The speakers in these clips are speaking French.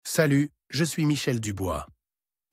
Salut, je suis Michel Dubois.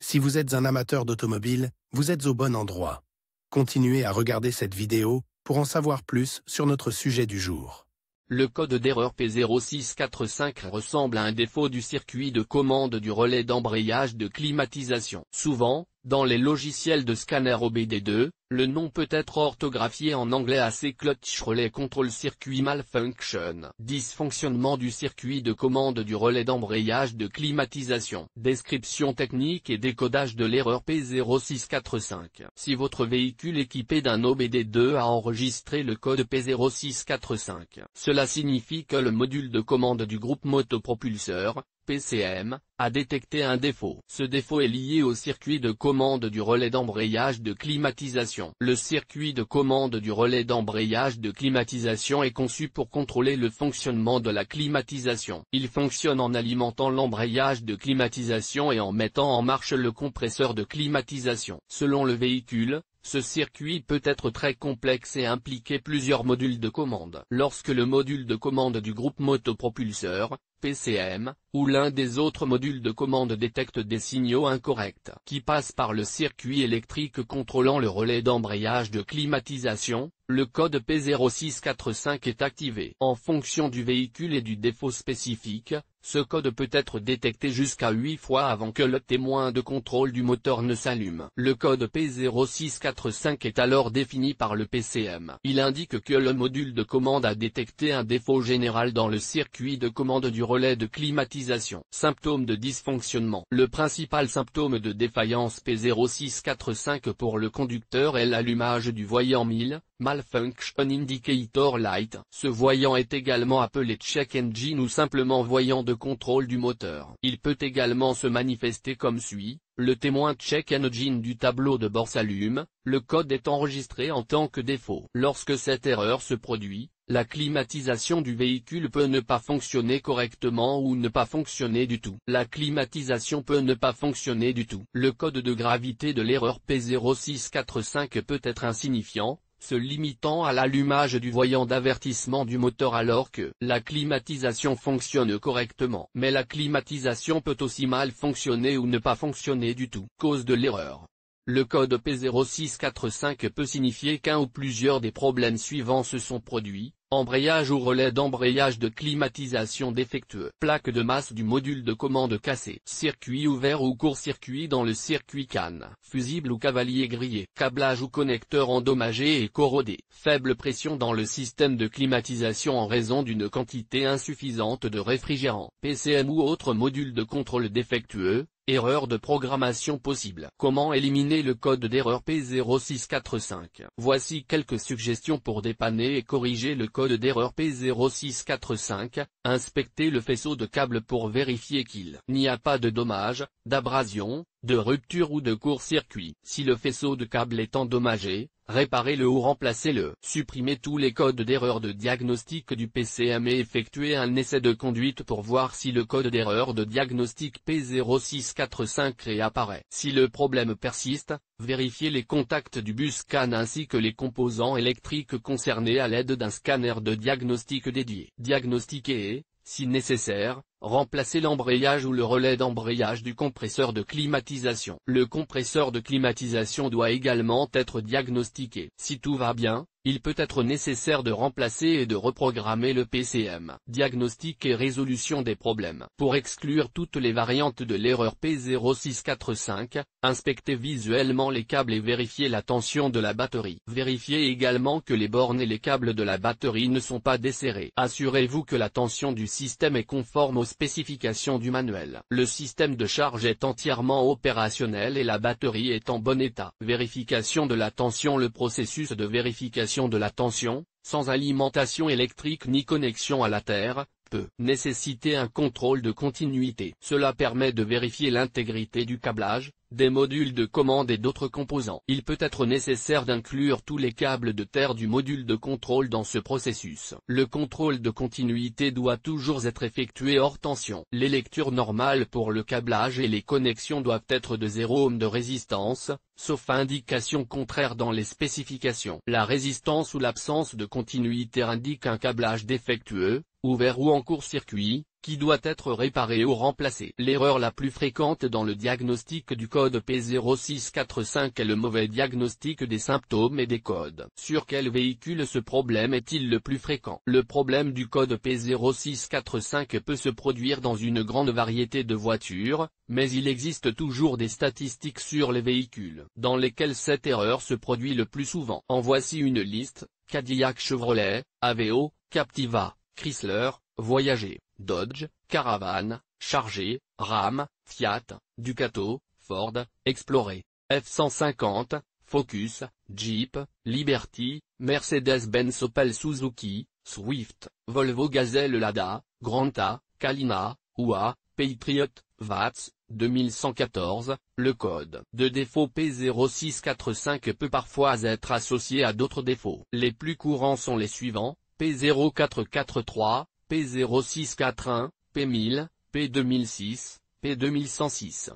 Si vous êtes un amateur d'automobile, vous êtes au bon endroit. Continuez à regarder cette vidéo pour en savoir plus sur notre sujet du jour. Le code d'erreur P0645 ressemble à un défaut du circuit de commande du relais d'embrayage de climatisation. Souvent, dans les logiciels de scanner OBD2, le nom peut être orthographié en anglais AC Clutch Relay Control Circuit Malfunction. Dysfonctionnement du circuit de commande du relais d'embrayage de climatisation. Description technique et décodage de l'erreur P0645. Si votre véhicule équipé d'un OBD2 a enregistré le code P0645, cela signifie que le module de commande du groupe motopropulseur, PCM, a détecté un défaut. Ce défaut est lié au circuit de commande du relais d'embrayage de climatisation. Le circuit de commande du relais d'embrayage de climatisation est conçu pour contrôler le fonctionnement de la climatisation. Il fonctionne en alimentant l'embrayage de climatisation et en mettant en marche le compresseur de climatisation. Selon le véhicule, ce circuit peut être très complexe et impliquer plusieurs modules de commande. Lorsque le module de commande du groupe motopropulseur, PCM, ou l'un des autres modules de commande détecte des signaux incorrects qui passent par le circuit électrique contrôlant le relais d'embrayage de climatisation, le code P0645 est activé. En fonction du véhicule et du défaut spécifique, ce code peut être détecté jusqu'à 8 fois avant que le témoin de contrôle du moteur ne s'allume. Le code P0645 est alors défini par le PCM. Il indique que le module de commande a détecté un défaut général dans le circuit de commande du relais de climatisation. Symptômes de dysfonctionnement. Le principal symptôme de défaillance P0645 pour le conducteur est l'allumage du voyant 1000, Malfunction Indicator Light. Ce voyant est également appelé check engine ou simplement voyant de contrôle du moteur. Il peut également se manifester comme suit. Le témoin check engine du tableau de bord s'allume, le code est enregistré en tant que défaut. Lorsque cette erreur se produit, la climatisation du véhicule peut ne pas fonctionner correctement ou ne pas fonctionner du tout. La climatisation peut ne pas fonctionner du tout. Le code de gravité de l'erreur P0645 peut être insignifiant, se limitant à l'allumage du voyant d'avertissement du moteur alors que la climatisation fonctionne correctement. Mais la climatisation peut aussi mal fonctionner ou ne pas fonctionner du tout. Cause de l'erreur. Le code P0645 peut signifier qu'un ou plusieurs des problèmes suivants se sont produits. Embrayage ou relais d'embrayage de climatisation défectueux. Plaque de masse du module de commande cassée. Circuit ouvert ou court-circuit dans le circuit canne. Fusible ou cavalier grillé. Câblage ou connecteur endommagé et corrodé. Faible pression dans le système de climatisation en raison d'une quantité insuffisante de réfrigérant. PCM ou autre module de contrôle défectueux. Erreur de programmation possible. Comment éliminer le code d'erreur P0645? Voici quelques suggestions pour dépanner et corriger le code d'erreur P0645. Inspectez le faisceau de câble pour vérifier qu'il n'y a pas de dommages, d'abrasion, de rupture ou de court-circuit. Si le faisceau de câble est endommagé, réparez-le ou remplacez-le. Supprimez tous les codes d'erreur de diagnostic du PCM et effectuez un essai de conduite pour voir si le code d'erreur de diagnostic P0645 réapparaît. Si le problème persiste, vérifiez les contacts du bus CAN ainsi que les composants électriques concernés à l'aide d'un scanner de diagnostic dédié. Diagnostiquez et, si nécessaire, remplacez l'embrayage ou le relais d'embrayage du compresseur de climatisation. Le compresseur de climatisation doit également être diagnostiqué. Si tout va bien, il peut être nécessaire de remplacer et de reprogrammer le PCM. Diagnostic et résolution des problèmes. Pour exclure toutes les variantes de l'erreur P0645, inspectez visuellement les câbles et vérifiez la tension de la batterie. Vérifiez également que les bornes et les câbles de la batterie ne sont pas desserrés. Assurez-vous que la tension du système est conforme aux spécifications du manuel. Le système de charge est entièrement opérationnel et la batterie est en bon état. Vérification de la tension. Le processus de vérification de la tension, sans alimentation électrique ni connexion à la terre, peut nécessiter un contrôle de continuité. Cela permet de vérifier l'intégrité du câblage, des modules de commande et d'autres composants. Il peut être nécessaire d'inclure tous les câbles de terre du module de contrôle dans ce processus. Le contrôle de continuité doit toujours être effectué hors tension. Les lectures normales pour le câblage et les connexions doivent être de 0 ohm de résistance, sauf indication contraire dans les spécifications. La résistance ou l'absence de continuité indique un câblage défectueux. ouvert ou en court-circuit, qui doit être réparé ou remplacé. L'erreur la plus fréquente dans le diagnostic du code P0645 est le mauvais diagnostic des symptômes et des codes. Sur quel véhicule ce problème est-il le plus fréquent? Le problème du code P0645 peut se produire dans une grande variété de voitures, mais il existe toujours des statistiques sur les véhicules dans lesquels cette erreur se produit le plus souvent. En voici une liste: Cadillac, Chevrolet, Aveo, Captiva, Chrysler, Voyager, Dodge, Caravan, Charger, Ram, Fiat, Ducato, Ford, Explorer, F-150, Focus, Jeep, Liberty, Mercedes-Benz, Opel, Suzuki, Swift, Volvo, Gazelle, Lada, Granta, Kalina, OUA, Patriot, VATS, 2114. Le code de défaut P0645 peut parfois être associé à d'autres défauts. Les plus courants sont les suivants: P0443, P0641, P1000, P2006, P2106.